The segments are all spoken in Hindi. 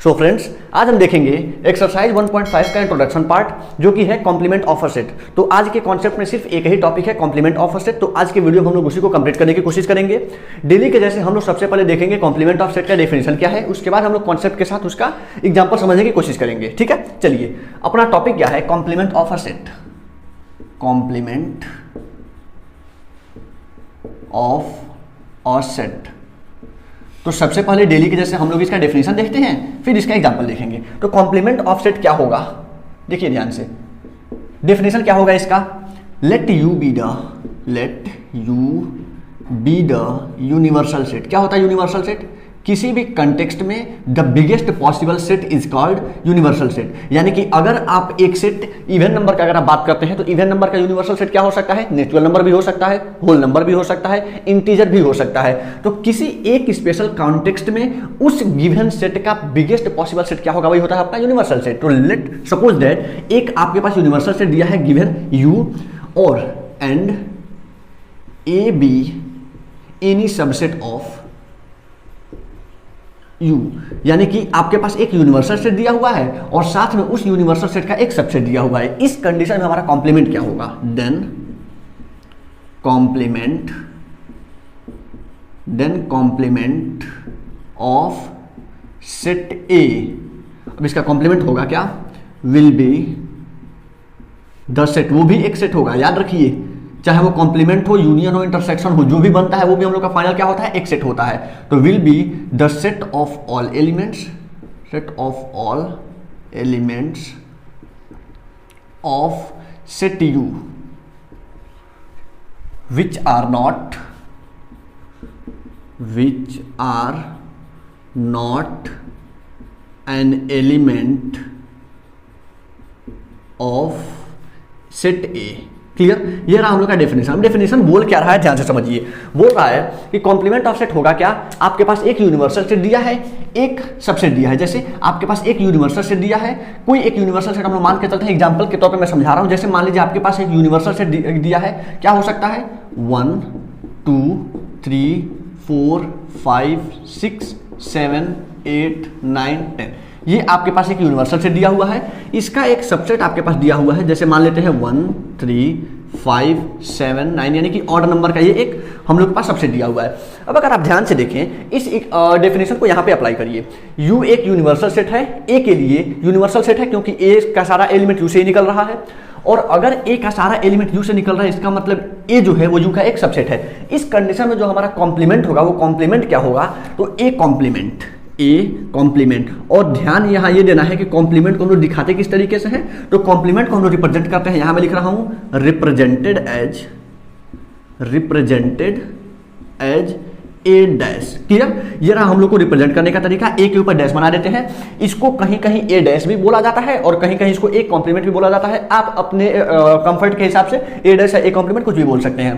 सो फ्रेंड्स, आज हम देखेंगे एक्सरसाइज 1.5 का इंट्रोडक्शन पार्ट जो कि है कॉम्प्लीमेंट ऑफ अ सेट। तो आज के कॉन्सेप्ट में सिर्फ एक ही टॉपिक है, कॉम्प्लीमेंट ऑफ अ सेट। तो आज के वीडियो में हम लोग उसी को कंप्लीट करने की कोशिश करेंगे। डेली के जैसे हम लोग सबसे पहले देखेंगे कॉम्प्लीमेंट ऑफ सेट का डेफिनेशन क्या है, उसके बाद हम लोग कॉन्सेप्ट के साथ उसका एग्जाम्पल समझने की कोशिश करेंगे। ठीक है, चलिए अपना टॉपिक क्या है, complement of a set. Complement of a set. तो सबसे पहले डेली के जैसे हम लोग इसका डेफिनेशन देखते हैं, फिर इसका एग्जांपल देखेंगे। तो कॉम्प्लीमेंट ऑफ सेट क्या होगा, देखिए ध्यान से। डेफिनेशन क्या होगा इसका, let you be the universal set. क्या होता है यूनिवर्सल सेट? किसी भी कंटेक्स्ट में the biggest possible set is called universal set. यानी कि अगर आप एक सेट इवन नंबर का अगर आप बात करते हैं तो इवन नंबर का यूनिवर्सल सेट क्या हो सकता है, नेचुरल नंबर भी हो सकता है, होल नंबर भी हो सकता है, इंटीजर भी हो सकता है। तो किसी एक स्पेशल कॉन्टेक्स्ट में उस गिवन सेट का बिगेस्ट पॉसिबल सेट क्या होगा, वही होता है आपका यूनिवर्सल सेट। तो लेट सपोज दैट एक आपके पास यूनिवर्सल सेट दिया है गिवन यू और and A be any subset of U, यानी कि आपके पास एक यूनिवर्सल सेट दिया हुआ है और साथ में उस यूनिवर्सल सेट का एक सबसेट दिया हुआ है। इस कंडीशन में हमारा कॉम्प्लीमेंट क्या होगा, then complement of set A. अब इसका कॉम्प्लीमेंट होगा क्या, विल बी द सेट। वो भी एक सेट होगा, याद रखिए, चाहे वो कॉम्प्लीमेंट हो, यूनियन हो, इंटरसेक्शन हो, जो भी बनता है वो भी हम लोग का फाइनल क्या होता है, एक सेट होता है। तो will be the set of all elements of set you which are not an element of set A। Clear, ये रहा हम लोग का डेफिनेशन। डेफिनेशन बोल क्या रहा है, ध्यान से समझिए। बोल रहा है कि कॉम्प्लीमेंट ऑफ सेट होगा क्या, आपके पास एक यूनिवर्सल सेट दिया है, एक सबसेट दिया है। जैसे आपके पास एक यूनिवर्सल सेट दिया है, कोई एक यूनिवर्सल सेट हम लोग मान के चलते हैं, एग्जांपल के तौर पे मैं समझा रहा हूं। जैसे मान लीजिए आपके पास एक यूनिवर्सल सेट दिया है, क्या हो सकता है, 1 2 3 4 5 6 7 8 9 10। ये आपके पास एक यूनिवर्सल सेट दिया हुआ है, इसका एक सबसेट आपके पास दिया हुआ है। जैसे मान लेते हैं 1 3 5 7 9, यानी कि ऑर्डर नंबर का ये एक हम लोग के पास सबसेट दिया हुआ है। अब अगर आप ध्यान से देखें इस डेफिनेशन को यहाँ पे अप्लाई करिए। U एक यूनिवर्सल सेट है, A के लिए यूनिवर्सल सेट है क्योंकि A का सारा एलिमेंट U से ही निकल रहा है, और अगर A का सारा एलिमेंट U से निकल रहा है, इसका मतलब A जो है वो U का एक सबसेट है। इस कंडीशन में जो हमारा कॉम्प्लीमेंट होगा वो कॉम्प्लीमेंट क्या होगा, तो A कॉम्प्लीमेंट। और ध्यान यहाँ ये देना है कि कॉम्प्लीमेंट को हम लोग दिखाते किस तरीके से हैं, तो कॉम्प्लीमेंट को हम लोग रिप्रेजेंट करते हैं, यहाँ मैं लिख रहा हूँ represented as A dash. Clear, ये रहा हम लोग को रिप्रेजेंट करने का तरीका। ए के ऊपर डैश बना देते हैं, इसको कहीं कहीं ए डैश भी बोला जाता है और कहीं कहीं इसको ए कॉम्प्लीमेंट भी बोला जाता है। आप अपने कंफर्ट के हिसाब से ए डैश या ए कॉम्प्लीमेंट कुछ भी बोल सकते हैं।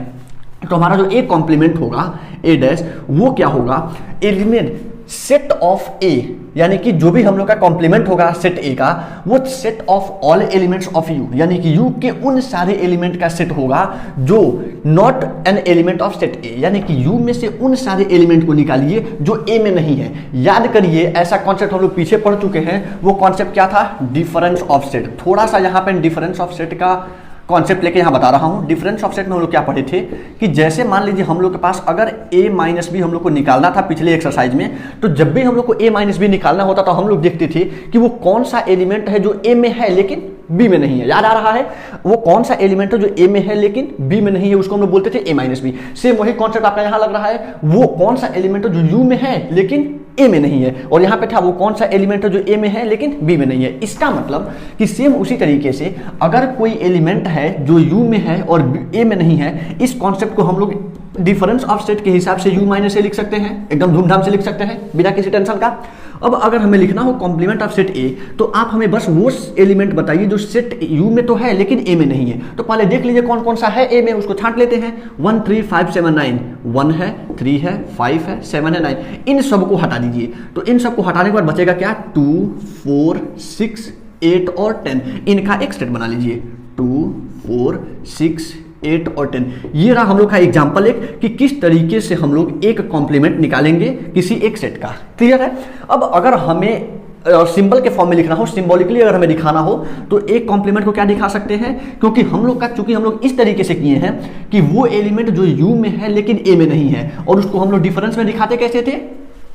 तो हमारा जो ए कॉम्प्लीमेंट होगा, ए डैश, वो क्या होगा, एलिमेंट सेट ऑफ ए, यानी कि जो भी हम लोग का कॉम्प्लीमेंट होगा सेट ए का, वो set of all elements of you, यानी कि यू के उन सारे एलिमेंट का सेट होगा जो not an element of set ए, यानी कि यू में से उन सारे एलिमेंट को निकालिए जो ए में नहीं है। याद करिए, ऐसा कॉन्सेप्ट हम लोग पीछे पढ़ चुके हैं। वो कॉन्सेप्ट क्या था, डिफरेंस ऑफ सेट। थोड़ा सा यहाँ पे डिफरेंस ऑफ सेट का कॉन्सेप्ट लेके यहाँ बता रहा हूँ। डिफरेंस ऑफ सेट में हम लोग क्या पढ़े थे कि जैसे मान लीजिए हम लोग के पास अगर a माइनस बी हम लोग को निकालना था पिछले एक्सरसाइज में, तो जब भी हम लोग को a माइनस बी निकालना होता तो हम लोग देखते थे कि वो कौन सा एलिमेंट है जो a में है लेकिन b में नहीं है। याद आ रहा है, वो कौन सा एलिमेंट है जो a में है लेकिन b में नहीं है, उसको हम लोग बोलते थे a माइनस बी। सेम वही कॉन्सेप्ट आपका यहाँ लग रहा है, वो कौन सा एलिमेंट है जो u में है लेकिन ए में नहीं है, और यहाँ पे था वो कौन सा एलिमेंट है जो ए में है लेकिन बी में नहीं है। इसका मतलब कि सेम उसी तरीके से अगर कोई एलिमेंट है जो यू में है और ए में नहीं है, इस कॉन्सेप्ट को हम लोग डिफरेंस ऑफ सेट के हिसाब से यू माइनस ए लिख सकते हैं, एकदम धूमधाम से लिख सकते हैं बिना किसी टेंशन का। अब अगर हमें लिखना हो कॉम्प्लीमेंट ऑफ सेट ए, तो आप हमें बस वो एलिमेंट बताइए जो सेट यू में तो है लेकिन ए में नहीं है। तो पहले देख लीजिए कौन कौन सा है ए में, उसको छांट लेते हैं। 1 3 5 7 9, 1 है, 3 है, 5 है, 7 है, 9, इन सबको हटा दीजिए। तो इन सबको हटाने के बाद बचेगा क्या, 2 4 6 8 और 10। इनका एक सेट बना लीजिए, 2 4 6 8 और 10। ये रहा हम लोग का एग्जाम्पल एक कि किस तरीके से हम लोग एक कॉम्प्लीमेंट निकालेंगे किसी एक सेट का। क्लियर है। अब अगर हमें सिंबल के फॉर्म में लिखना हो, सिंबॉलिकली अगर हमें दिखाना हो तो एक कॉम्प्लीमेंट को क्या दिखा सकते हैं, क्योंकि हम लोग का चूंकि हम लोग इस तरीके से किए हैं कि वो एलिमेंट जो यू में है लेकिन ए में नहीं है, और उसको हम लोग डिफरेंस में दिखाते कैसे थे,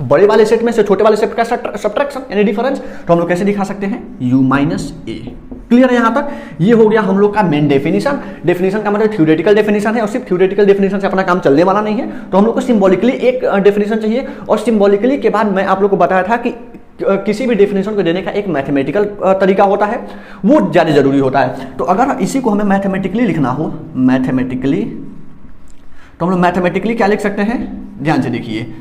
बड़े वाले सेट में से छोटे वाले सेट का सब्ट्रैक्शन यानी डिफरेंस, तो हम लोग कैसे दिखा सकते हैं, u माइनस ए। क्लियर है यहां तक? ये हो गया हम लोग का मेन डेफिनेशन। डेफिनेशन का मतलब थ्योरेटिकल डेफिनेशन है, और सिर्फ थ्योरेटिकल डेफिनेशन से अपना काम चलने वाला नहीं है, तो हम लोग को सिंबॉलिकली एक डेफिनेशन चाहिए, और सिंबॉलिकली के बाद मैं आप लोग को बताया था कि किसी भी डेफिनेशन को देने का एक मैथमेटिकल तरीका होता है, वो ज़्यादा जरूरी होता है। तो अगर इसी को हमें मैथमेटिकली लिखना हो, मैथमेटिकली, तो हम लोग मैथमेटिकली क्या लिख सकते हैं, ध्यान से देखिए,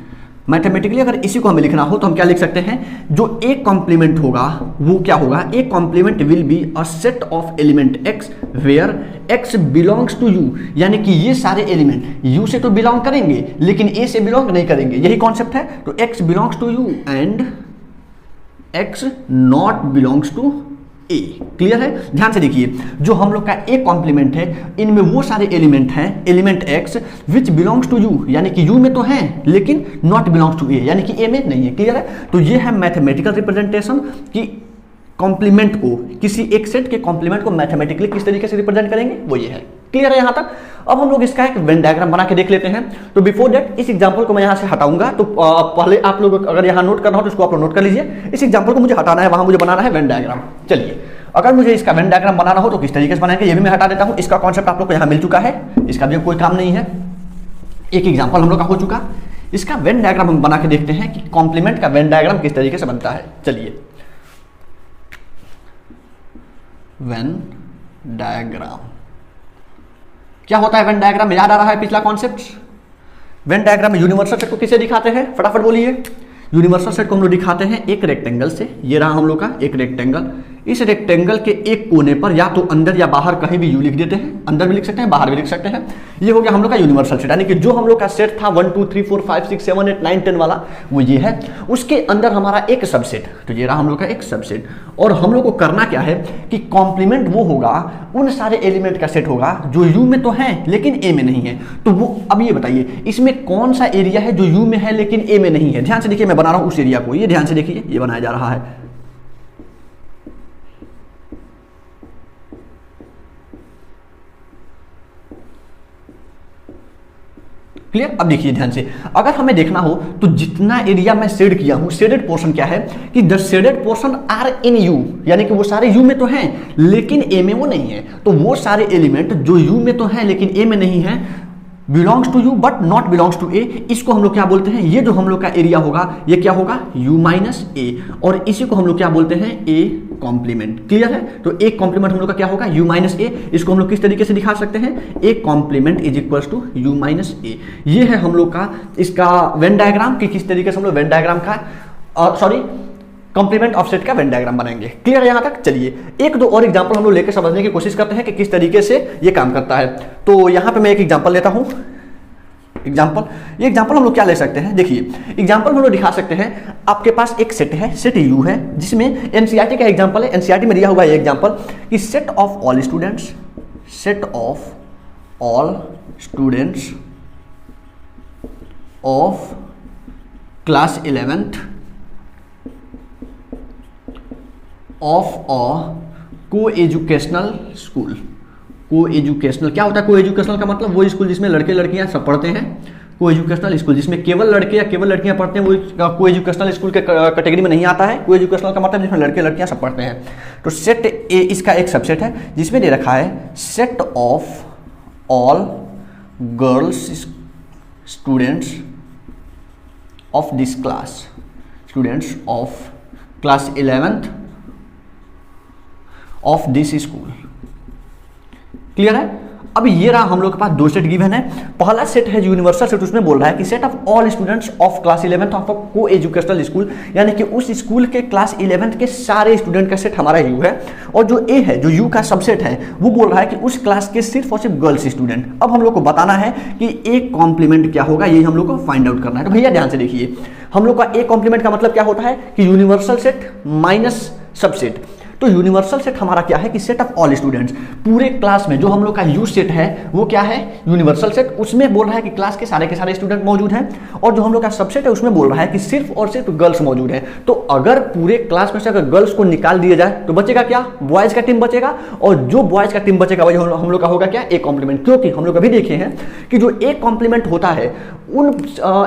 मैथमेटिकली अगर इसी को हमें लिखना हो तो हम क्या लिख सकते हैं, जो एक कॉम्प्लीमेंट होगा वो क्या होगा, एक complement will be a set of element x where x belongs to U, यानी कि ये सारे एलिमेंट यू से तो बिलोंग करेंगे लेकिन ए से बिलोंग नहीं करेंगे, यही कॉन्सेप्ट है। तो x belongs to U and x not belongs to A. Clear है? ध्यान से देखिए, जो हम लोग का एक कॉम्प्लीमेंट है, इनमें वो सारे एलिमेंट हैं, element x which belongs to U, यानी कि यू में तो हैं लेकिन नॉट बिलोंग्स टू ए, यानी कि ए में नहीं है। क्लियर है? तो ये है मैथमेटिकल रिप्रेजेंटेशन कि कॉम्प्लीमेंट को, किसी एक सेट के कॉम्प्लीमेंट को मैथमेटिकली किस तरीके से रिप्रेजेंट करेंगे, वो ये है। क्लियर है यहां तक? अब हम लोग इसका एक वेन डायग्राम बना के देख लेते हैं। तो बिफोर दैट इस एग्जांपल को मैं यहां से हटाऊंगा, तो पहले आप लोग अगर यहां नोट करना हो तो इसको आप लोग नोट कर लीजिए। इस एग्जांपल को मुझे हटाना है, वहां मुझे बनाना है वेन डायग्राम। चलिए, अगर मुझे इसका वेन डायग्राम बनाना हो तो किस तरीके से बनाएंगे, ये भी मैं हटा देता हूं। इसका कॉन्सेप्ट आप लोग को यहां मिल चुका है, इसका भी कोई काम नहीं है, एक एग्जाम्पल हम लोग का हो चुका। इसका वेन डायग्राम हम बना के देखते हैं कि कॉम्प्लीमेंट का वेन डायग्राम किस तरीके से बनता है। चलिए, वेन डायग्राम क्या होता है, वेन डायग्राम में याद आ रहा है पिछला कॉन्सेप्ट। वेन डायग्राम में यूनिवर्सल सेट को किसे दिखाते हैं, फटाफट बोलिए। यूनिवर्सल सेट को हम लोग दिखाते हैं एक रेक्टेंगल से, ये रहा हम लोग का एक रेक्टेंगल। इस रेक्टेंगल के एक कोने पर या तो अंदर या बाहर कहीं भी यू लिख देते हैं, अंदर भी लिख सकते हैं बाहर भी लिख सकते हैं। ये हो गया हम लोग का यूनिवर्सल सेट, यानी कि जो हम लोग का सेट था 1 2 3 4 5 6 7 8 9 10 वाला, वो ये है। उसके अंदर हमारा एक सबसेट, तो ये रहा हम लोग का एक सबसेट। और हम लोग को करना क्या है कि कॉम्प्लीमेंट वो होगा, उन सारे एलिमेंट का सेट होगा जो यू में तो है लेकिन ए में नहीं है। तो वो अब ये बताइए इसमें कौन सा एरिया है जो यू में है लेकिन ए में नहीं है। ध्यान से देखिए, मैं बना रहा हूं उस एरिया को, ये ध्यान से देखिए, ये बनाया जा रहा है। क्लियर? अब देखिए ध्यान से, अगर हमें देखना हो तो जितना एरिया मैं शेड किया हूं, शेडेड पोर्शन क्या है कि the shaded portion are in U, यानी कि वो सारे यू में तो हैं लेकिन ए में वो नहीं है। तो वो सारे एलिमेंट जो यू में तो हैं लेकिन ए में नहीं है, belongs to U but not belongs to A, इसको हम लोग क्या बोलते हैं, ये जो हम लोग का एरिया होगा ये क्या होगा, u माइनस ए, और इसी को हम लोग क्या बोलते हैं, ए कॉम्प्लीमेंट। क्लियर है? तो एक कॉम्प्लीमेंट हम लोग का क्या होगा, u माइनस ए। इसको हम लोग किस तरीके से दिखा सकते हैं, A complement is equals to u minus A. ये है हम लोग का इसका वेन डायग्राम कि किस तरीके से हम लोग वेन डायग्राम का कॉम्प्लीमेंट ऑफ सेट का वेन डायग्राम बनाएंगे। क्लियर है यहां तक? चलिए, एक दो और एग्जांपल हम लोग लेकर समझने की कोशिश करते हैं कि किस तरीके से ये काम करता है। तो यहां पे मैं एक एग्जांपल लेता हूं। ये एग्जांपल हम लोग क्या ले सकते हैं, देखिए एग्जांपल हम लोग दिखा सकते हैं। आपके पास एक सेट है, सेट यू है, जिसमें एनसीईआरटी का एग्जांपल है, एनसीईआरटी में दिया हुआ है एग्जांपल कि set of all students, set of all students of class 11th of a को एजुकेशनल स्कूल। को एजुकेशनल क्या होता है, को एजुकेशनल का मतलब वो स्कूल जिसमें लड़के लड़कियां सब पढ़ते हैं। को एजुकेशनल स्कूल जिसमें केवल लड़के या केवल लड़कियां पढ़ते हैं, वो को एजुकेशनल स्कूल के कैटेगरी में नहीं आता है। को एजुकेशनल का मतलब जिसमें लड़के लड़कियां सब पढ़ते हैं। तो सेट ए इसका एक सबसेट है जिसमें दे रखा है set of all girls students of this class, students of class 11th of this school. Clear है? अब ये रहा हम लोग के पास दो सेट गिवन है। पहला सेट है यूनिवर्सल सेट, उसमें बोल रहा है कि set of all students of class 11th of को एजुकेशनल स्कूल, यानी कि उस स्कूल के क्लास 11th के सारे स्टूडेंट का सेट हमारा यू है। और जो ए है, जो यू का सबसेट है, वो बोल रहा है कि उस क्लास के सिर्फ और सिर्फ गर्ल्स स्टूडेंट। अब हम लोग को बताना है कि एक कॉम्प्लीमेंट क्या होगा, ये हम लोग को फाइंड आउट करना है। तो भैया ध्यान से देखिए, हम लोग का एक कॉम्प्लीमेंट का मतलब क्या होता है कि यूनिवर्सल सेट माइनस सबसेट। तो यूनिवर्सल सेट हमारा क्या है कि सेट ऑफ ऑल स्टूडेंट्स, पूरे क्लास में जो हम लोग का यू सेट है वो क्या है, यूनिवर्सल सेट। उसमें बोल रहा है कि क्लास के सारे स्टूडेंट मौजूद हैं, और जो हम लोग का सबसेट है उसमें बोल रहा है कि सिर्फ और सिर्फ गर्ल्स मौजूद है। तो अगर पूरे क्लास में से अगर गर्ल्स को निकाल दिया जाए तो बचेगा क्या, बॉयज का टीम बचेगा, और जो बॉयज का टीम बचेगा वही हम लोग का होगा क्या, ए कॉम्प्लीमेंट। क्योंकि हम लोग अभी देखे हैं कि जो ए कॉम्प्लीमेंट होता है उन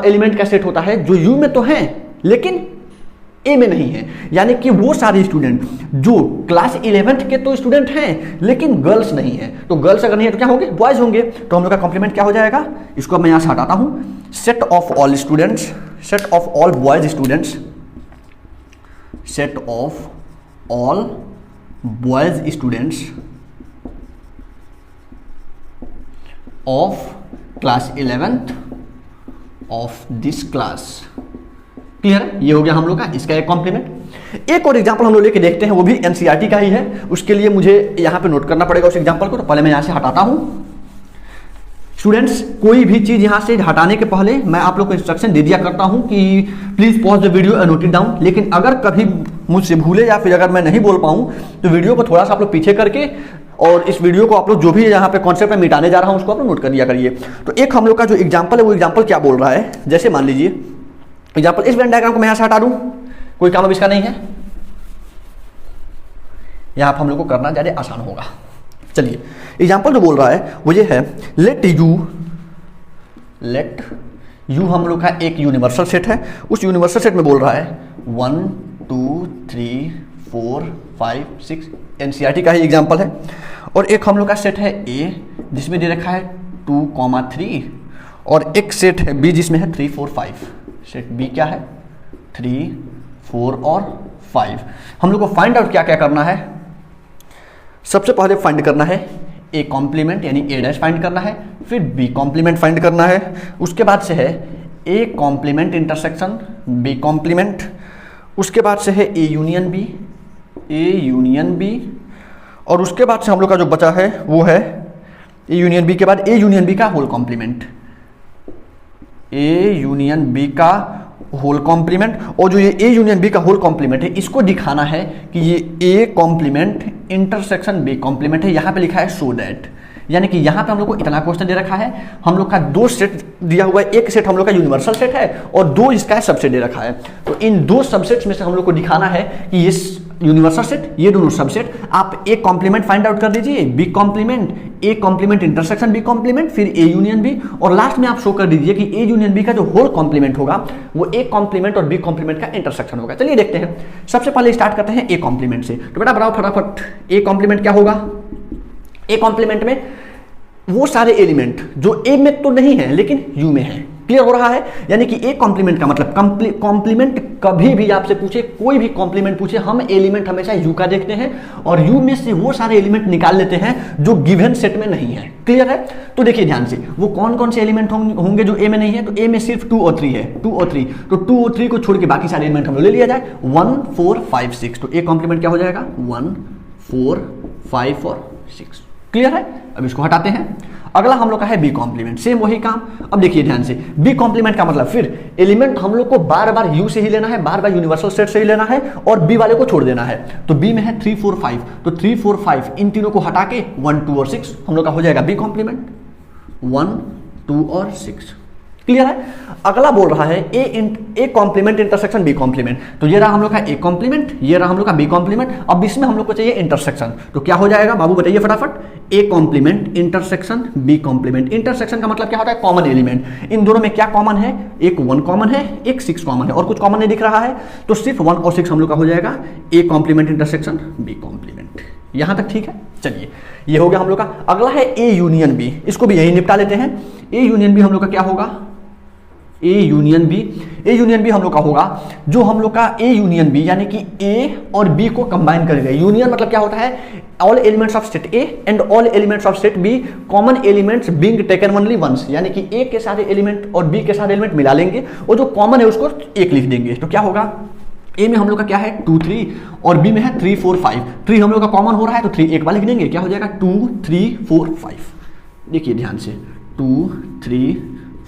एलिमेंट का सेट होता है जो यू में तो है लेकिन ए में नहीं है, यानी कि वो सारे स्टूडेंट जो क्लास 11th के तो स्टूडेंट हैं लेकिन गर्ल्स नहीं है। तो गर्ल्स अगर नहीं है तो क्या होंगे, बॉयज होंगे। तो हम लोग का कॉम्प्लीमेंट क्या हो जाएगा, इसको मैं यहां से हटाता हूं, set of all students, set of all boys students, set of all boys students of class 11th of this class. Clear है, ये हो गया हम लोग का इसका एक कॉम्प्लीमेंट। एक और एग्जांपल हम लोग लेके देखते हैं, वो भी एनसीईआरटी का ही है। उसके लिए मुझे यहां पे नोट करना पड़ेगा उस एग्जांपल को, तो पहले मैं यहां से हटाता हूं। स्टूडेंट्स, कोई भी चीज यहां से हटाने के पहले मैं आप लोग को इंस्ट्रक्शन दे दिया करता हूं कि please pause the video and note it down. लेकिन अगर कभी मुझसे भूले या फिर अगर मैं नहीं बोल पाऊं तो वीडियो को थोड़ा सा आप लोग पीछे करके और इस वीडियो को आप लोग जो भी यहाँ पे कॉन्सेप्ट में मिटाने जा रहा हूं उसको आप लोग नोट कर दिया करिए। तो एक हम लोग का जो एग्जाम्पल है वो एग्जाम्पल क्या बोल रहा है, जैसे मान लीजिए एग्जाम्पल, इस वेन डायग्राम को मैं यहां से हटा दूं, कोई काम अब इसका नहीं है, यहां पर हम लोग को करना ज्यादा आसान होगा। चलिए एग्जाम्पल जो बोल रहा है वो ये है, लेट यू हम लोग का एक यूनिवर्सल सेट है। उस यूनिवर्सल सेट में बोल रहा है 1 2 3 4 5 6, एनसीईआरटी का ही एग्जाम्पल है। और एक हम लोग का सेट है ए जिसमें दे रखा है 2, 3, और एक सेट है बी जिसमें है 3 4 5। सेट बी क्या है, 3 4 और 5। हम लोग को फाइंड आउट क्या क्या करना है, सबसे पहले फाइंड करना है ए कॉम्प्लीमेंट यानी ए डैश फाइंड करना है, फिर बी कॉम्प्लीमेंट फाइंड करना है, उसके बाद से है A complement intersection B complement, उसके बाद से है ए यूनियन बी, और उसके बाद से हम लोग का जो बचा है वो है ए यूनियन बी के बाद ए यूनियन बी का whole complement, A union B का होल कॉम्प्लीमेंट। और जो ये ए यूनियन बी का होल कॉम्प्लीमेंट है इसको दिखाना है कि ये A complement intersection B complement है। यहां पे लिखा है सो दैट, यानी कि यहां पे हम लोग को इतना क्वेश्चन दे रखा है, हम लोग का 2 सेट दिया हुआ है, एक सेट हम लोग का यूनिवर्सल सेट है और 2 इसका सबसेट दे रखा है। तो इन 2 सबसेट्स में से हम लोग को दिखाना है कि ये यूनिवर्सल सेट, ये दोनों सबसेट, आप ए कॉम्प्लीमेंट फाइंड आउट कर दीजिए, B complement, A complement intersection B complement, फिर ए यूनियन बी, और लास्ट में आप शो कर दीजिए कि ए यूनियन बी का जो होल कॉम्प्लीमेंट होगा वो ए कॉम्प्लीमेंट और बी कॉम्प्लीमेंट का इंटरसेक्शन होगा। चलिए देखते हैं, सबसे पहले स्टार्ट करते हैं ए कॉम्प्लीमेंट से। तो बेटा बताओ फटाफट, ए कॉम्प्लीमेंट क्या होगा। ए कॉम्प्लीमेंट में वो सारे एलिमेंट जो ए में तो नहीं है लेकिन यू में है। क्लियर हो रहा है, यानी कि ए कॉम्प्लीमेंट का मतलब कॉम्प्लीमेंट कभी भी आपसे पूछे, कोई भी कॉम्प्लीमेंट पूछे, हम एलिमेंट हमेशा यू का देखते हैं और यू में से वो सारे एलिमेंट निकाल लेते हैं जो गिवन सेट में नहीं है। क्लियर है, तो देखिए ध्यान से, वो कौन कौन से एलिमेंट होंगे जो ए में नहीं है। तो ए में सिर्फ 2 और 3 है, 2 और 3, तो 2 और 3 को छोड़ के बाकी सारे एलिमेंट हम लोग ले लिया जाए, 1 4 5 6। तो ए कॉम्प्लीमेंट क्या हो जाएगा, 1 4 5 और 6। क्लियर है, अब इसको हटाते हैं। अगला हम लोग का है बी कॉम्प्लीमेंट, सेम वही काम। अब देखिए ध्यान से, बी कॉम्प्लीमेंट का मतलब फिर एलिमेंट हम लोग को बार बार यू से ही लेना है, बार बार यूनिवर्सल सेट से ही लेना है और बी वाले को छोड़ देना है। तो बी में है 3 4 5, तो 3 4 5 इन तीनों को हटा के 1 2 और 6 हम लोग का हो जाएगा बी कॉम्प्लीमेंट, 1 2 और 6। क्लियर है, अगला बोल रहा है A complement intersection B complement. तो ये रहा हम लोग का ए कॉम्प्लीमेंट, ये रहा हम लोग का बी कॉम्प्लीमेंट। अब इसमें हम लोग को चाहिए इंटरसेक्शन, तो क्या हो जाएगा बाबू बताइए फटाफट, A complement intersection B complement. Intersection का मतलब क्या होता है, कॉमन एलिमेंट। इन दोनों में क्या कॉमन है, एक 1 कॉमन है, एक 6 कॉमन है, और कुछ कॉमन नहीं दिख रहा है, तो सिर्फ 1 और 6 हम लोग का हो जाएगा A complement intersection B complement. यहां तक ठीक है। चलिए ये हो गया हम लोग का। अगला है ए यूनियन बी, इसको भी यही निपटा लेते हैं। ए यूनियन बी हम लोग का क्या होगा, ए यूनियन बी हम लोग का होगा जो हम लोग का ए यूनियन बी यानी कि ए और बी को कंबाइन करेगा। यूनियन मतलब क्या होता है, all elements of set A and all elements of set B common elements being taken only once, यानी कि ए के सारे एलिमेंट और बी के सारे एलिमेंट मिला लेंगे और जो कॉमन है उसको एक लिख देंगे। तो क्या होगा, ए में हम लोग का क्या है 2 3 और बी में है 3 4 5। 3 हम लोग का कॉमन हो रहा है तो 3 एक बार लिख देंगे, क्या हो जाएगा 2 3 4 5। देखिए ध्यान से, 2 3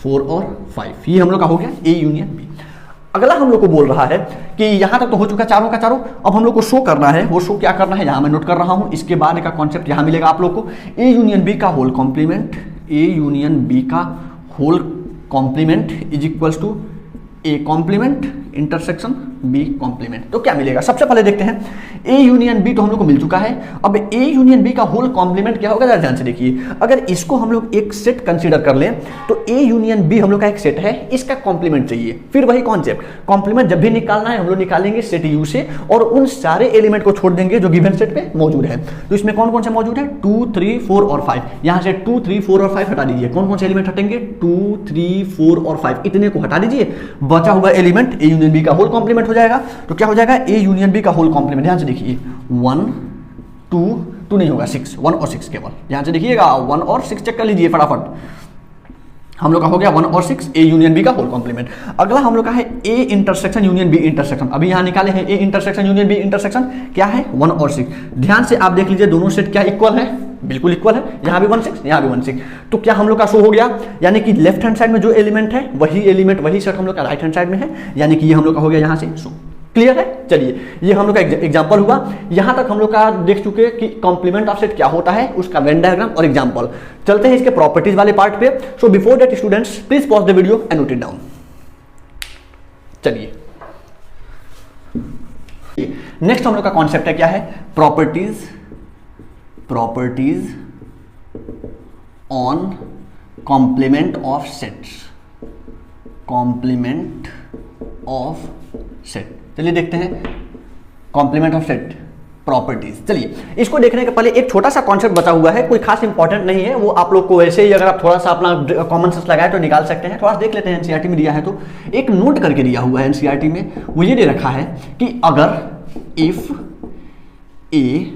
4 और 5, ये हम लोग का हो गया ए यूनियन बी। अगला हम लोग को बोल रहा है कि यहां तक तो हो चुका चारों का चारों, अब हम लोग को शो करना है। वो शो क्या करना है, यहां मैं नोट कर रहा हूं। इसके बाद का कॉन्सेप्ट यहां मिलेगा आप लोग को, ए यूनियन बी का whole complement, A union B का whole complement is equals to A complement intersection B complement. तो क्या मिलेगा, सबसे पहले देखते हैं ए यूनियन बी तो हम लोग को मिल चुका है। अब ए यूनियन बी का होल कॉम्प्लीमेंट क्या होगा, जरा ध्यान से देखिए। अगर इसको हम लोग एक सेट कंसीडर कर लें तो ए यूनियन बी हम लोग का एक सेट है, इसका कॉम्प्लीमेंट चाहिए। फिर वही कॉन्सेप्ट, कॉम्प्लीमेंट जब भी निकालना है हम लोग निकालेंगे सेट यू से और उन सारे एलिमेंट को छोड़ देंगे जो गिवन सेट पे मौजूद है। तो इसमें कौन कौन से मौजूद है, 2 3 4 और 5। यहां से 2 3 4 और 5 हटा दीजिए। कौन कौन से एलिमेंट हटेंगे, 2 3 4 और 5, इतने को हटा दीजिए। बचा हुआ एलिमेंट ए यूनियन बी का होल कॉम्प्लीमेंट हो जाएगा। तो क्या हो जाएगा, ए यूनियन बी का होल कॉम्प्लीमेंट, ध्यान से देखिए 1 2 नहीं होगा 6, 1 और 6 केवल, ध्यान से देखिएगा 1 और 6 चेक कर लीजिए फटाफट। हम लोग का हो गया 1 और 6 ए यूनियन बी का होल कॉम्प्लीमेंट। अगला हम लोग का है A intersection union B intersection. अभी यहां निकाले हैं A intersection union B intersection, क्या है 1 और 6। ध्यान से आप देख लीजिए दोनों सेट क्या इक्वल है, बिल्कुल इक्वल है। यहां भी 1 6 यहां भी 1 6। तो क्या हम लोग का शो हो गया, यानी कि लेफ्ट हैंड साइड में जो एलिमेंट है वही एलिमेंट वही सेट हम लोग का राइट हैंड साइड में है, यानी कि ये हम लोग का हो गया यहां से शो। क्लियर है, चलिए ये हम लोग का एग्जांपल हुआ। यहां तक हम लोग का देख चुके कि कॉम्प्लीमेंट ऑफ सेट क्या होता है, उसका वेन डायग्राम और एग्जांपल। चलते हैं इसके प्रॉपर्टीज वाले पार्ट पे। So before that students please pause the video and note it down. चलिए नेक्स्ट हम लोग का कॉन्सेप्ट है क्या है, properties on complement of sets, complement of set. चलिए देखते हैं कॉम्प्लीमेंट ऑफ सेट प्रॉपर्टीज। चलिए इसको देखने के पहले एक छोटा सा कॉन्सेप्ट बचा हुआ है, कोई खास इंपॉर्टेंट नहीं है, वो आप लोग को वैसे ही अगर आप थोड़ा सा अपना कॉमन सेंस लगाए तो निकाल सकते हैं। थोड़ा सा देख लेते हैं, एनसीईआरटी में दिया है तो एक नोट करके दिया हुआ है एनसीईआरटी में। वो ये दे रखा है कि अगर if A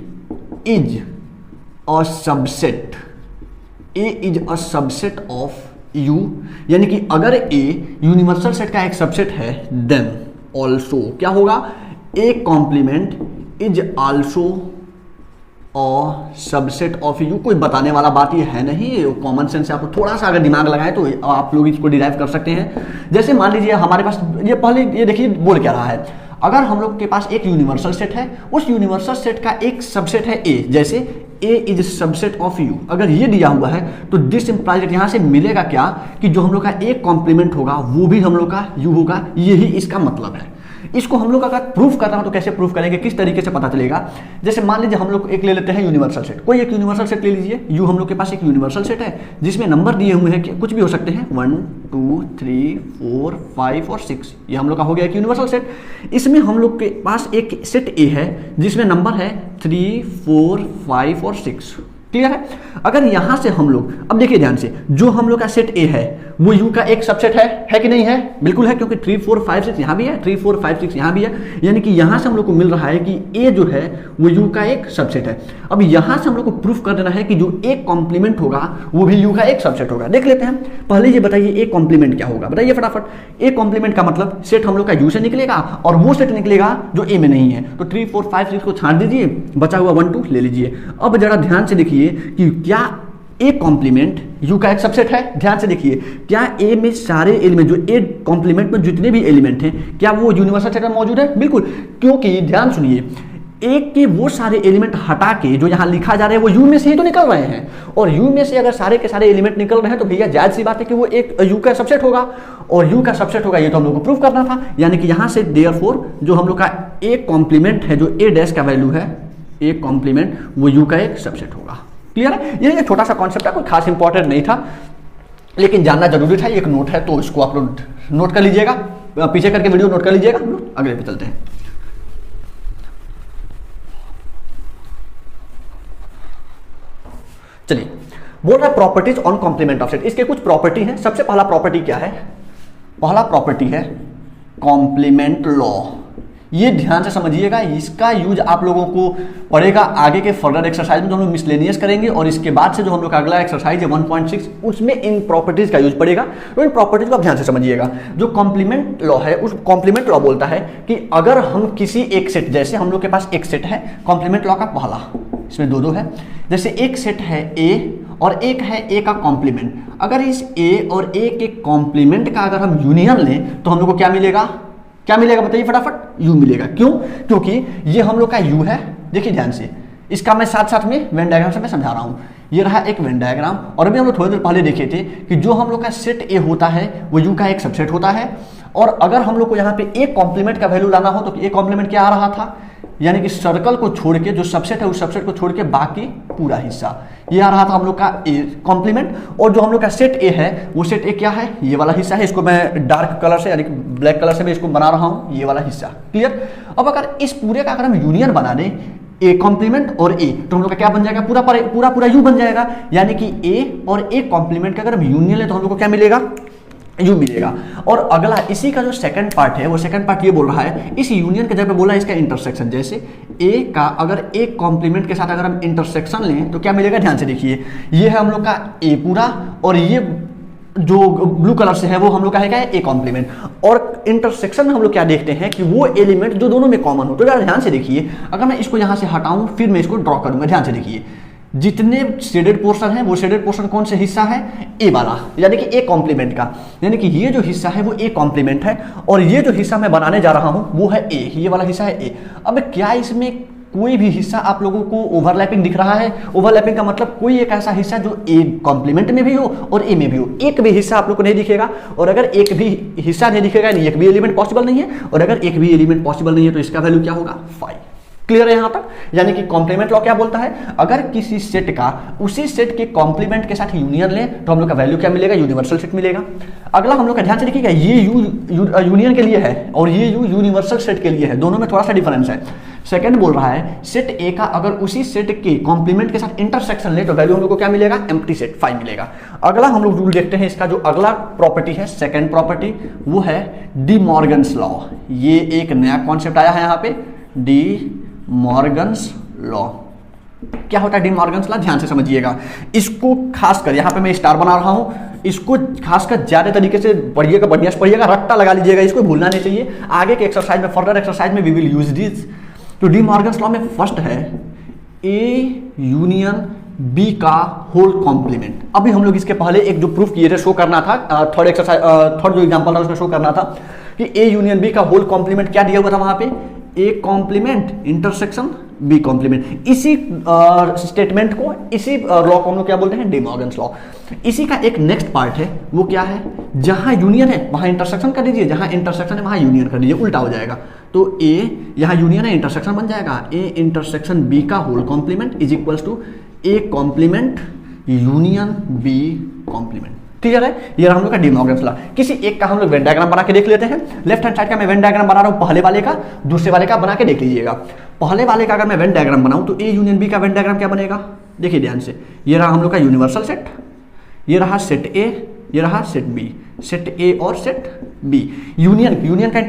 is a subset, A is a subset of you, यानी कि अगर ए यूनिवर्सल सेट का एक सबसेट है, देन ऑल्सो क्या होगा, A complement is also a subset of U. कोई बताने वाला बात ये है नहीं, कॉमन सेंस से आप थोड़ा सा अगर दिमाग लगाए तो आप लोग इसको डिराइव कर सकते हैं। जैसे मान लीजिए हमारे पास ये पहले ये देखिए बोल क्या रहा है, अगर हम लोग के पास एक यूनिवर्सल सेट है, उस यूनिवर्सल सेट का एक सबसेट है ए, जैसे ए इज सबसेट ऑफ यू, अगर ये दिया हुआ है तो दिस इंप्लाइज यहां से मिलेगा क्या कि जो हम लोग का एक कॉम्प्लीमेंट होगा वो भी हम लोग का यू होगा, यही इसका मतलब है। इसको हम लोग अगर प्रूफ करना हो तो कैसे प्रूफ करेंगे, किस तरीके से पता चलेगा। जैसे मान लीजिए हम लोग एक ले लेते हैं यूनिवर्सल सेट, कोई एक यूनिवर्सल सेट ले लीजिए, यू हम लोग के पास एक यूनिवर्सल सेट है जिसमें नंबर दिए हुए हैं, कुछ भी हो सकते हैं 1 2 3 4 5 और 6, ये हम लोग का हो गया एक यूनिवर्सल सेट। इसमें हम लोग के पास एक सेट ए है जिसमें नंबर है 3 4 5 और 6। क्लियर है, अगर यहां से हम लोग अब देखिए ध्यान से, जो हम लोग का सेट ए है वो यू का एक सबसेट है कि नहीं है, बिल्कुल है, क्योंकि 3 4 5 6 यहां भी है, 3 4 5 6 यहां भी है, यानी कि यहां से हम लोग को मिल रहा है कि ए जो है वो यू का एक सबसेट है। अब यहां से हम लोग को प्रूफ कर देना है कि जो एक कॉम्प्लीमेंट होगा वो भी यू का एक सबसेट होगा। देख लेते हैं, पहले ये बताइए ए कॉम्प्लीमेंट क्या होगा, बताइए फटाफट। ए कॉम्प्लीमेंट का मतलब सेट हम लोग का यू से निकलेगा और वो सेट निकलेगा जो ए में नहीं है। तो 3 4 5 6 को छांट दीजिए, बचा हुआ 1 2 ले लीजिए। अब जरा ध्यान से देखिए कि क्या ए कॉम्प्लीमेंट यू का एक सबसेट है, ध्यान से देखिए, क्या ए में सारे एलिमेंट, जो ए कॉम्प्लीमेंट में जितने भी एलिमेंट हैं, क्या वो यूनिवर्सल सेट में मौजूद है, बिल्कुल, क्योंकि ध्यान सुनिए, ए के वो सारे एलिमेंट हटा के जो यहां लिखा जा रहा है वो यू में से ही तो निकल रहे हैं, और यू में से अगर सारे के सारे एलिमेंट निकल रहे हैं तो भैया जायज सी बात है कि वो एक यू का सबसेट होगा, और यू का सबसेट होगा, ये तो हम लोग को प्रूफ करना था। यानी कि यहां से देयरफॉर जो हम लोग का ए कॉम्प्लीमेंट है, जो ए डैश का वैल्यू है, ए कॉम्प्लीमेंट वो यू का एक सबसेट होगा। क्लियर है, ये छोटा सा कॉन्सेप्ट है, कोई खास इंपॉर्टेंट नहीं था लेकिन जानना जरूरी था। एक नोट है तो इसको आप लोग नोट कर लीजिएगा, पीछे करके वीडियो नोट कर लीजिएगा। अगले पे चलते हैं। चलिए, बोल रहा है properties on complement of set. इसके कुछ प्रॉपर्टी हैं। सबसे पहला प्रॉपर्टी क्या है, पहला प्रॉपर्टी है कॉम्प्लीमेंट लॉ। ये ध्यान से समझिएगा, इसका यूज आप लोगों को पड़ेगा आगे के फर्दर एक्सरसाइज में जो हम लोग मिसलेनियस करेंगे, और इसके बाद से जो हम लोग का अगला एक्सरसाइज है 1.6 उसमें इन प्रॉपर्टीज का यूज पड़ेगा। तो इन प्रॉपर्टीज को आप ध्यान से समझिएगा। जो कॉम्प्लीमेंट लॉ है, उस कॉम्प्लीमेंट लॉ बोलता है कि अगर हम किसी एक सेट, जैसे हम लोग के पास एक सेट है, कॉम्प्लीमेंट लॉ का पहला, इसमें दो है, जैसे एक सेट है ए और एक है ए का कॉम्प्लीमेंट। अगर इस ए और ए के कॉम्प्लीमेंट का अगर हम यूनियन लें तो हम लोग को क्या मिलेगा, क्या मिलेगा बताइए फटाफट, u मिलेगा। क्यों? क्योंकि ये हम लोग का u है, देखिए ध्यान से, इसका मैं साथ साथ में वेन डायग्राम से मैं समझा रहा हूं। ये रहा एक वेन डायग्राम, और अभी हम लोग थोड़ी देर पहले देखे थे कि जो हम लोग का सेट ए होता है वो u का एक सबसेट होता है, और अगर हम लोग को यहाँ पे एक कॉम्प्लीमेंट का वैल्यू लाना हो तो एक कॉम्प्लीमेंट क्या आ रहा था, यानी कि सर्कल को छोड़ के जो सबसेट है उस सबसेट को छोड़ के बाकी पूरा हिस्सा, ये आ रहा था हम लोग का ए कॉम्प्लीमेंट। और जो हम लोग का सेट ए है वो सेट ए क्या है, ये वाला हिस्सा है, इसको मैं डार्क कलर से यानी कि ब्लैक कलर से मैं इसको बना रहा हूं, ये वाला हिस्सा, क्लियर। अब अगर इस पूरे का अगर हम यूनियन बना दें ए कॉम्प्लीमेंट और ए, तो हम लोग का क्या बन जाएगा, पूरा यू बन जाएगा, यानी कि ए और ए कॉम्प्लीमेंट का अगर हम यूनियन ले तो हम लोग को क्या मिलेगा, यू मिलेगा। और अगला इसी का जो सेकंड पार्ट है वो सेकंड पार्ट ये बोल रहा है इस यूनियन के जगह बोला इसका इंटरसेक्शन, जैसे ए का अगर एक कॉम्प्लीमेंट के साथ अगर हम इंटरसेक्शन लें तो क्या मिलेगा, ध्यान से देखिए, ये है हम लोग का ए पूरा, और ये जो ब्लू कलर से है वो हम लोग का है क्या, ए कॉम्प्लीमेंट। और इंटरसेक्शन में हम लोग क्या देखते हैं कि वो एलिमेंट जो दोनों में कॉमन हो। तो यार ध्यान से देखिए, अगर मैं इसको यहां से हटाऊं फिर मैं इसको ड्रॉ करूंगा, ध्यान से देखिए, जितने शेडेड पोर्शन है वो शेडेड पोर्शन कौन से हिस्सा है, ए वाला, यानी कि ए कॉम्प्लीमेंट का, यानी कि ये जो हिस्सा है वो ए कॉम्प्लीमेंट है, और ये जो हिस्सा मैं बनाने जा रहा हूं वो है ए, ये वाला हिस्सा है ए। अब क्या इसमें कोई भी हिस्सा आप लोगों को ओवरलैपिंग दिख रहा है? ओवरलैपिंग का मतलब कोई एक ऐसा हिस्सा जो ए कॉम्प्लीमेंट में भी हो और ए में भी हो, एक भी हिस्सा आप लोग को नहीं दिखेगा। और अगर एक भी हिस्सा नहीं दिखेगा यानी एक भी एलिमेंट पॉसिबल नहीं है, और अगर एक भी एलिमेंट पॉसिबल नहीं है तो इसका वैल्यू क्या होगा, 5। क्लियर है यहां तक? यानी कि कॉम्प्लीमेंट लॉ क्या बोलता है, अगर किसी सेट का उसी सेट के कॉम्प्लीमेंट के साथ यूनियन ले तो हम लोग का वैल्यू क्या मिलेगा, यूनिवर्सल सेट मिलेगा। अगला हम लोग का ध्यान से देखिएगा, ये यूनियन के लिए है और ये यूनिवर्सल सेट के लिए है, दोनों में थोड़ा सा डिफरेंस है। सेकंड बोल रहा है सेट ए का अगर उसी सेट के कॉम्प्लीमेंट के साथ इंटरसेक्शन ले तो वैल्यू हम लोग को क्या मिलेगा, एम्प्टी सेट 5 मिलेगा। अगला हम लोग रूल देखते हैं, इसका जो अगला प्रॉपर्टी है सेकंड प्रॉपर्टी वो है डी मॉर्गन्स लॉ। ये एक नया कॉन्सेप्ट आया है यहाँ पे, डी मॉर्गन्स लॉ। क्या होता है डी मॉर्गन्स लॉ, ध्यान से समझिएगा। इसको खासकर यहाँ पे मैं स्टार बना रहा हूं, इसको खासकर ज्यादा तरीके से पढ़िएगा, बढ़िया से पढ़िएगा, रट्टा लगा लीजिएगा, इसको भूलना नहीं चाहिए। आगे के एक्सरसाइज में, फर्दर एक्सरसाइज में वी विल यूज दिस। तो डी मॉर्गन्स लॉ में फर्स्ट है ए यूनियन बी का होल कॉम्प्लीमेंट। अभी हम लोग इसके पहले एक जो प्रूफ किए थे, शो करना था, थर्ड एक्सरसाइज, थर्ड जो एग्जांपल था उसमें शो करना था कि ए यूनियन बी का होल कॉम्प्लीमेंट क्या दिया हुआ था वहां पे, A complement intersection B complement. इसी स्टेटमेंट को, इसी लॉ को हम लोग क्या बोलते हैं, डी मॉर्गन्स लॉ। इसी का एक नेक्स्ट पार्ट है वो क्या है, जहां यूनियन है वहां इंटरसेक्शन कर दीजिए, जहां इंटरसेक्शन है वहां यूनियन कर दीजिए, उल्टा हो जाएगा। तो ए यहां यूनियन है, इंटरसेक्शन बन जाएगा, ए इंटरसेक्शन बी का whole complement is equals to A complement union B complement. Clear है? ये हम लोग का डी मॉर्गन्स लॉ। किसी एक का हम लोग वेन डायग्राम बना के देख लेते हैं। लेफ्ट हैंड साइड का मैं वेन डायग्राम बना रहा हूं, पहले वाले का, दूसरे वाले का बना के देख लीजिएगा। पहले वाले का अगर मैं वेन डायग्राम बनाऊं तो ए यूनियन बी का वेन डायग्राम क्या बनेगा, देखिए ध्यान से, ये रहा हम लोग का यूनिवर्सल सेट, ये रहा सेट ए, ये रहा सेट बी, सेट ए और सेट बी। यूनियन का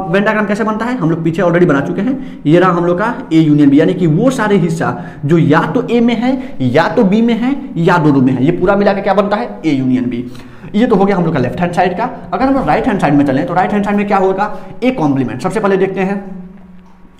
वेन डायग्राम कैसे बनता है हम लोग पीछे ऑलरेडी बना चुके हैं। ये रहा हम लोग का ए यूनियन बी, यानी कि वो सारे हिस्सा जो या तो ए में है या तो बी में है या दोनों में है, ये पूरा मिला के क्या बनता है, ए यूनियन बी। ये तो हो गया हम लोग का लेफ्ट हैंड साइड का। अगर हम लोग राइट हैंड साइड में चलें तो राइट हैंड साइड में क्या होगा, ए कॉम्प्लीमेंट। सबसे पहले देखते हैं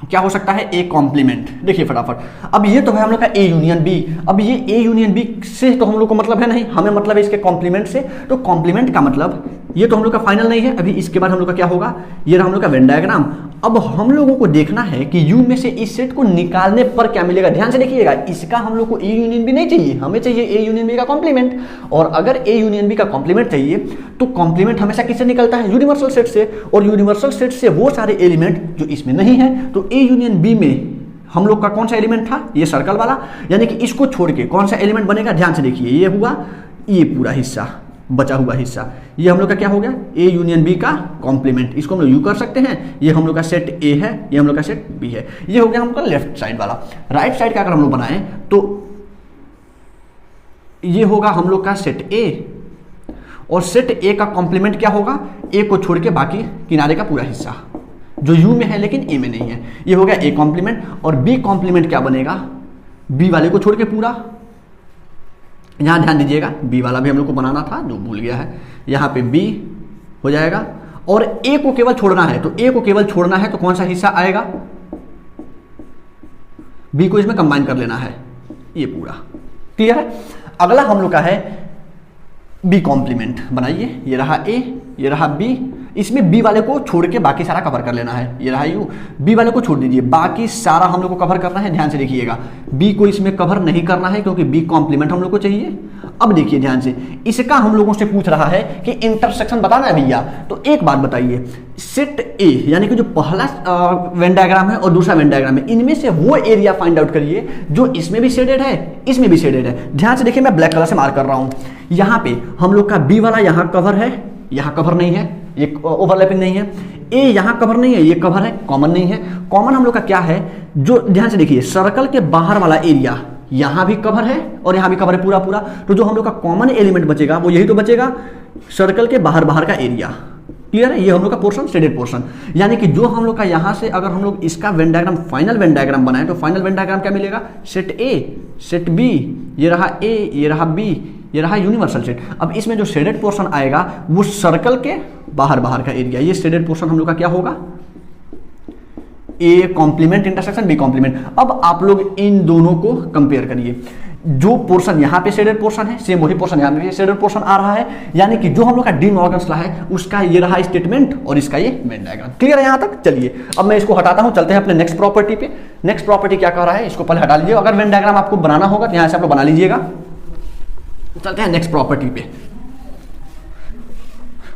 क्या हो सकता है, ए कॉम्प्लीमेंट। देखिए फटाफट, अब ये तो है हम लोग का ए यूनियन बी। अब ये ए यूनियन बी से तो हम लोग को मतलब है नहीं, हमें मतलब है इसके कॉम्प्लीमेंट से। तो कॉम्प्लीमेंट का मतलब ये तो हम लोग का फाइनल नहीं है, अभी इसके बाद हम लोग का क्या होगा, ये रहा हम लोग का वेन डायग्राम। अब हम लोगों को देखना है कि यू में से इस सेट को निकालने पर क्या मिलेगा। ध्यान से देखिएगा, इसका हम लोग को ए यूनियन बी नहीं चाहिए, हमें चाहिए ए यूनियन बी का कॉम्प्लीमेंट। और अगर ए यूनियन बी का कॉम्प्लीमेंट चाहिए तो कॉम्प्लीमेंट हमेशा किससे निकलता है, यूनिवर्सल सेट से। और यूनिवर्सल सेट से वो सारे एलिमेंट जो इसमें नहीं है, तो ए यूनियन बी में हम लोग का कौन सा एलिमेंट था, ये सर्कल वाला, यानी कि इसको छोड़ के कौन सा एलिमेंट बनेगा, ध्यान से देखिए, ये हुआ ये पूरा हिस्सा, बचा हुआ हिस्सा, ये हम लोग का क्या हो गया, ए यूनियन बी का कॉम्प्लीमेंट। इसको हम लोग यू कर सकते हैं, ये हम लोग का सेट ए है, ये हम लोग का सेट बी है। ये हो गया हम लोग का लेफ्ट साइड वाला। राइट साइड का अगर हम लोग बनाएं तो ये होगा हम लोग का सेट ए, और सेट ए का कॉम्प्लीमेंट क्या होगा, ए को छोड़ के बाकी किनारे का पूरा हिस्सा जो यू में है लेकिन ए में नहीं है, ये हो गया ए कॉम्प्लीमेंट। और बी कॉम्प्लीमेंट क्या बनेगा, बी वाले को छोड़ के पूरा, यहां ध्यान दीजिएगा, बी वाला भी हम लोग को बनाना था जो भूल गया है, यहां पे बी हो जाएगा। और ए को केवल छोड़ना है, तो ए को केवल छोड़ना है तो कौन सा हिस्सा आएगा, बी को इसमें कंबाइन कर लेना है, ये पूरा। क्लियर है? अगला हम लोग का है बी कॉम्प्लीमेंट। बनाइए, ये रहा ए, ये रहा बी, इसमें बी वाले को छोड़ के बाकी सारा कवर कर लेना है। ये रहा यू, बी वाले को छोड़ दीजिए, बाकी सारा हम लोग को कवर करना है। ध्यान से देखिएगा, बी को इसमें कवर नहीं करना है क्योंकि बी कॉम्प्लीमेंट हम लोग को चाहिए। अब देखिए ध्यान से, इसका हम लोगों से पूछ रहा है कि इंटरसेक्शन बताना है भैया। तो एक बात बताइए, सेट ए यानी कि जो पहला वेन डायग्राम है और दूसरा वेन डायग्राम है, इनमें से वो एरिया फाइंड आउट करिए जो इसमें भी शेडेड है, इसमें भी शेडेड है। ध्यान से देखिए, मैं ब्लैक कलर से मार्क कर रहा हूं। यहां पे हम लोग का बी वाला यहां कवर है, यहां कवर नहीं है, ये ओवरलैपिंग नहीं है। ए यहां कवर नहीं है, ये कवर है, कॉमन नहीं है। कॉमन हम लोग का क्या है, जो ध्यान से देखिए, सर्कल के बाहर वाला एरिया यहां भी कवर है और यहां भी कवर है पूरा पूरा। तो जो हम लोग का कॉमन एलिमेंट बचेगा वो यही तो बचेगा, सर्कल के बाहर बाहर का एरिया। क्लियर है, ये हम लोग का पोर्शन शेडेड पोर्शन। यानी कि जो हम लोग का यहां से अगर हम लोग इसका Venn diagram final Venn diagram बनाए तो फाइनल वेन डायग्राम क्या मिलेगा, सेट ए, सेट बी, ये रहा ए, ये रहा बी, ये रहा यूनिवर्सल सेट। अब इसमें जो शेडेड पोर्शन आएगा वो सर्कल के बाहर बाहर का एरिया, ये शेडेड पोर्शन हम लोग का क्या होगा, A complement intersection B complement. अब आप लोग इन दोनों को कंपेयर करिए, जो पोर्शन यहां पे शेडेड पोर्शन है सेम वही पोर्शन यहां पे शेडेड पोर्शन आ रहा है। यानी कि जो हम लोग का डी मॉर्गन्स लॉ है उसका ये रहा स्टेटमेंट और इसका ये वेन डायग्राम। क्लियर है यहां तक? चलिए अब मैं इसको हटाता हूं, चलते हैं अपने नेक्स्ट प्रॉपर्टी पे। नेक्स्ट प्रॉपर्टी क्या कह रहा है, इसको पहले हटा लीजिए। अगर वेन डायग्राम आपको बनाना होगा तो यहां से आप लोग बना लीजिएगा। चलते हैं नेक्स्ट प्रॉपर्टी पे।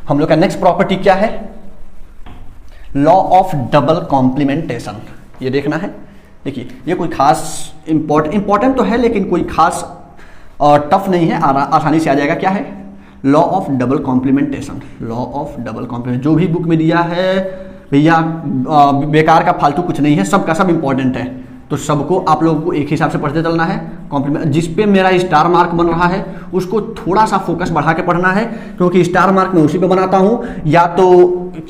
हम लोग का नेक्स्ट प्रॉपर्टी क्या है, लॉ ऑफ डबल कॉम्प्लीमेंटेशन। ये देखना है, देखिए ये कोई खास इंपॉर्टेंट तो है लेकिन कोई खास टफ नहीं है, आसानी से आ जाएगा। क्या है, law of double complementation. Law of double complement जो भी बुक में दिया है भैया बेकार का फालतू कुछ नहीं है, सबका सब इंपॉर्टेंट है। तो सबको आप लोगों को एक हिसाब से पढ़ते चलना है। कॉम्प्लीमेंट जिस पे मेरा स्टार मार्क बन रहा है उसको थोड़ा सा फोकस बढ़ा के पढ़ना है, क्योंकि स्टार मार्क मैं उसी पे बनाता हूँ, या तो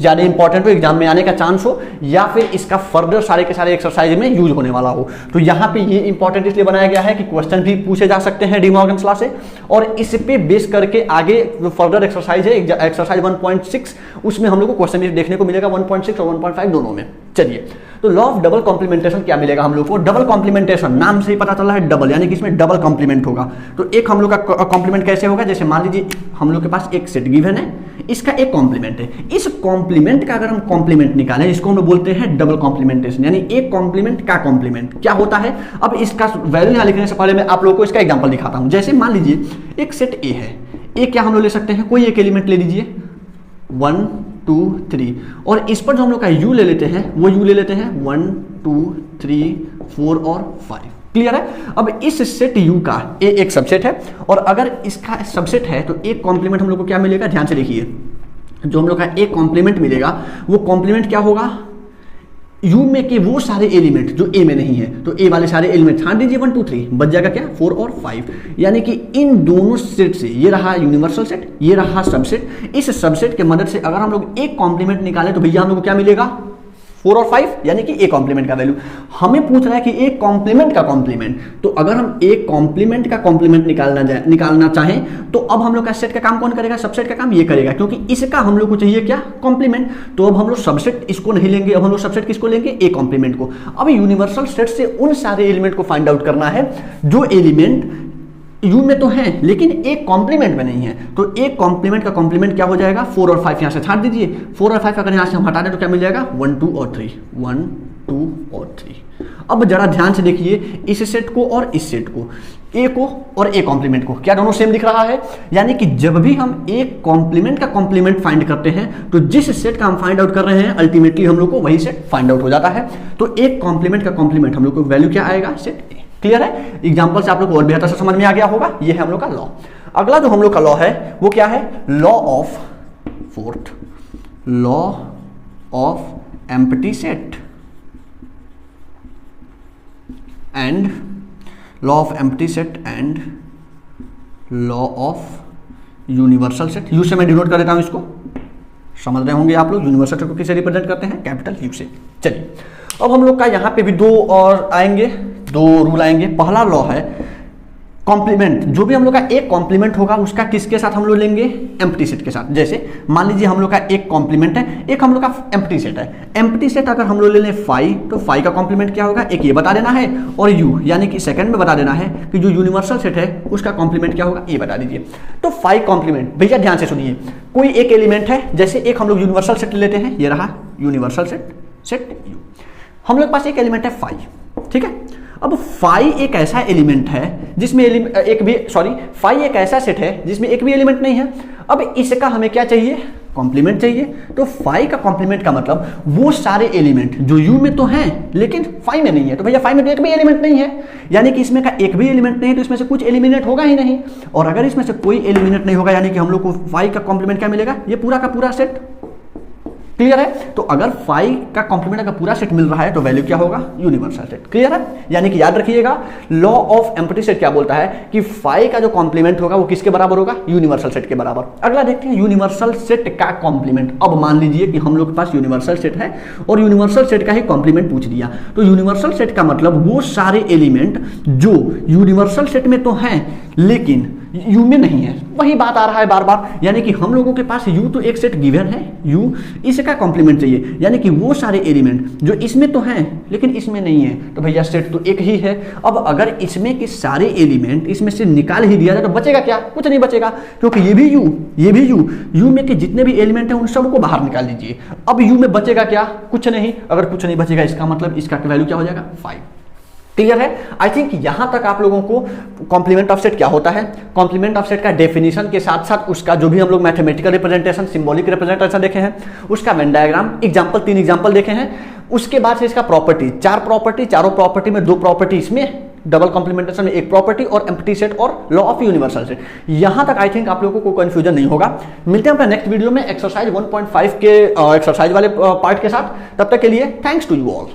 ज़्यादा इंपॉर्टेंट हो, एग्जाम में आने का चांस हो, या फिर इसका फर्दर सारे के सारे एक्सरसाइज में यूज होने वाला हो। तो यहाँ पे ये इंपॉर्टेंट इसलिए बनाया गया है कि क्वेश्चन भी पूछे जा सकते हैं डी मॉर्गन्स लॉ से, और इस पे बेस करके आगे जो फर्दर एक्सरसाइज है, एक्सरसाइज 1.6, उसमें हम लोग को क्वेश्चन देखने को मिलेगा 1.6 और 1.5 दोनों में। चलिए, तो लॉ ऑफ डबल कॉम्प्लीमेंटेशन क्या मिलेगा हम लोग को, डबल कॉम्प्लीमेंटेशन नाम से ही पता चल रहा है डबल, यानी कि इसमें डबल कॉम्प्लीमेंट होगा। तो एक हम लोग का कॉम्प्लीमेंट कैसे होगा, जैसे मान लीजिए हम लोग के पास एक सेट गिवन है, इसका एक कॉम्प्लीमेंट है, इस कॉम्प्लीमेंट का अगर हम कॉम्प्लीमेंट निकालें इसको हम लोग बोलते हैं डबल कॉम्प्लीमेंटेशन, यानी एक कॉम्प्लीमेंट का कॉम्प्लीमेंट क्या होता है। अब इसका वैल्यू यहाँ लिखने से पहले मैं आप लोगों को इसका एग्जांपल दिखाता हूं। जैसे मान लीजिए एक सेट ए है, ए क्या हम लोग ले सकते हैं, कोई एक एलिमेंट ले लीजिए 1 2 3, और इस पर जो हम लोग का यू ले लेते हैं वो यू ले लेते हैं 1 2 3 4 और 5। क्लियर है। अब इस सेट यू का ए एक सबसेट है, और अगर इसका सबसेट है तो एक कॉम्प्लीमेंट हम लोग को क्या मिलेगा, ध्यान से देखिए, जो हम लोग का एक कॉम्प्लीमेंट मिलेगा वो कॉम्प्लीमेंट क्या होगा, यू में के वो सारे एलिमेंट जो ए में नहीं है, तो ए वाले सारे एलिमेंट छांट दीजिए 1 2 3, बच जाएगा क्या 4 और 5। यानी कि इन दोनों सेट से, ये रहा यूनिवर्सल सेट, ये रहा सबसेट, इस सबसेट के मदद से अगर हम लोग एक कॉम्प्लीमेंट निकालें तो भैया हम लोग को क्या मिलेगा 4 और 5, यानी कि एक कॉम्प्लीमेंट का वैल्यू। हमें पूछ रहा है कि एक कॉम्प्लीमेंट का कॉम्प्लीमेंट, तो अगर हम एक कॉम्प्लीमेंट का कॉम्प्लीमेंट निकालना चाहें तो अब हम लोग का सेट का काम कौन करेगा, सबसेट का काम ये करेगा, क्योंकि इसका हम लोग को चाहिए क्या, कॉम्प्लीमेंट। तो अब हम लोग सबसेट इसको नहीं लेंगे, अब हम लोग सबसेट किसको लेंगे, ए कॉम्प्लीमेंट को। अब यूनिवर्सल सेट से उन सारे एलिमेंट को फाइंड आउट करना है जो एलिमेंट यू में तो है लेकिन एक कॉम्प्लीमेंट में नहीं है। तो एक कॉम्प्लीमेंट का कॉम्प्लीमेंट क्या हो जाएगा, 4 और 5 यहां से छाट दीजिए। 4 और 5 अगर यहां से हम हटा दें तो क्या मिल जाएगा 1 2 और 3, 1 2 और 3। अब जरा ध्यान से देखिए इस सेट को और इस सेट को, ए को और ए कॉम्प्लीमेंट को, क्या दोनों सेम दिख रहा है। यानी कि जब भी हम एक कॉम्प्लीमेंट का कॉम्प्लीमेंट फाइंड करते हैं तो जिस सेट का हम फाइंड आउट कर रहे हैं अल्टीमेटली हम लोग को वही सेट फाइंड आउट हो जाता है। तो एक कॉम्प्लीमेंट का कॉम्प्लीमेंट हम लोग को वैल्यू क्या आएगा, सेट ए। क्लियर है, एग्जांपल से आप लोग को और बेहतर से समझ में आ गया होगा। ये है हम लोग का लॉ। अगला जो हम लोग का लॉ है वो क्या है, law of fourth, law of empty set and law of empty set and law of universal set. You से मैं डिनोट कर देता हूं, इसको समझ रहे होंगे आप लोग। यूनिवर्सल सेट को किससे रिप्रेजेंट करते हैं, कैपिटल यू से। चलिए अब हम लोग का यहां पे भी दो और आएंगे, दो रूल आएंगे। पहला लॉ है कॉम्प्लीमेंट, जो भी हम लोग का एक कॉम्प्लीमेंट होगा उसका किसके साथ हम लोग लेंगे, एम्प्टी सेट के साथ। जैसे मान लीजिए हम लोग का एक कॉम्प्लीमेंट है, एक हम लोग का एम्प्टी सेट है। एम्प्टी सेट अगर हम लोग ले लें फाई, तो फाई का कॉम्प्लीमेंट क्या होगा, एक ये बता देना है, और यू यानी कि सेकंड में बता देना है कि जो यूनिवर्सल सेट है उसका कॉम्प्लीमेंट क्या होगा, ये बता दीजिए। तो फाई कॉम्प्लीमेंट, भैया ध्यान से सुनिए, कोई एक एलिमेंट है, जैसे एक हम लोग यूनिवर्सल सेट लेते हैं, ये रहा यूनिवर्सल सेट यू, हम लोग के पास एक एलिमेंट है फाई, ठीक है। अब फाई एक ऐसा एलिमेंट है जिसमें फाई एक ऐसा सेट है जिसमें एक भी एलिमेंट नहीं है। अब इसका हमें क्या चाहिए, कॉम्प्लीमेंट चाहिए। तो फाई का कॉम्प्लीमेंट का मतलब वो सारे एलिमेंट जो यू में तो हैं लेकिन फाई में नहीं है। तो भैया फाई में तो एक भी एलिमेंट नहीं है, यानी कि इसमें का एक भी एलिमेंट नहीं है, तो इसमें से कुछ एलिमिनेट होगा ही नहीं। और अगर इसमें से कोई एलिमिनेट नहीं होगा, यानी कि हम लोग को फाई का कॉम्प्लीमेंट क्या मिलेगा, ये पूरा का पूरा सेट। क्लियर है। तो अगर फाई का कॉम्प्लीमेंट अगर पूरा सेट मिल रहा है तो वैल्यू क्या होगा, यूनिवर्सल सेट। क्लियर है। यानी कि याद रखिएगा, लॉ ऑफ एम्प्टी सेट क्या बोलता है कि फाई का जो कॉम्प्लीमेंट होगा वो किसके बराबर होगा, यूनिवर्सल सेट के बराबर। अगला देखते हैं यूनिवर्सल सेट का कॉम्प्लीमेंट। अब मान लीजिए कि हम लोग के पास यूनिवर्सल सेट है और यूनिवर्सल सेट का ही कॉम्प्लीमेंट पूछ दिया। तो यूनिवर्सल सेट का मतलब वो सारे एलिमेंट जो यूनिवर्सल सेट में तो हैं लेकिन यू में नहीं है। वही बात आ रहा है बार बार, यानी कि हम लोगों के पास यू तो एक सेट गिवन है, यू इसका कॉम्प्लीमेंट चाहिए, यानी कि वो सारे एलिमेंट जो इसमें तो हैं लेकिन इसमें नहीं है। तो भैया सेट तो एक ही है। अब अगर इसमें के सारे एलिमेंट इसमें से निकाल ही दिया जाए तो बचेगा क्या, कुछ नहीं बचेगा, क्योंकि ये भी यू में के जितने भी एलिमेंट हैं उन सबको बाहर निकाल लीजिए। अब यू में बचेगा क्या, कुछ नहीं। अगर कुछ नहीं बचेगा इसका मतलब इसका वैल्यू क्या हो जाएगा, 5। क्लियर है। आई थिंक यहां तक आप लोगों को कॉम्प्लीमेंट ऑफ सेट क्या होता है, कॉम्प्लीमेंट ऑफ सेट का डेफिनेशन के साथ साथ उसका जो भी हम लोग मैथमेटिकल रिप्रेजेंटेशन, सिंबॉलिक रिप्रेजेंटेशन देखे हैं, उसका वेन डायग्राम, एग्जांपल 3 एग्जांपल देखे हैं। उसके बाद से इसका प्रॉपर्टी, 4 प्रॉपर्टी, चारों प्रॉपर्टी में 2 प्रॉपर्टी इसमें, डबल कॉम्प्लीमेंटेशन में 1 प्रॉपर्टी, और एम्प्टी सेट और लॉ ऑफ यूनिवर्सल सेट। यहां तक आई थिंक आप लोगों को कंफ्यूजन नहीं होगा। मिलते हैं अपने नेक्स्ट वीडियो में एक्सरसाइज 1.5 के एक्सरसाइज वाले पार्ट के साथ। तब तक के लिए थैंक्स टू यू ऑल।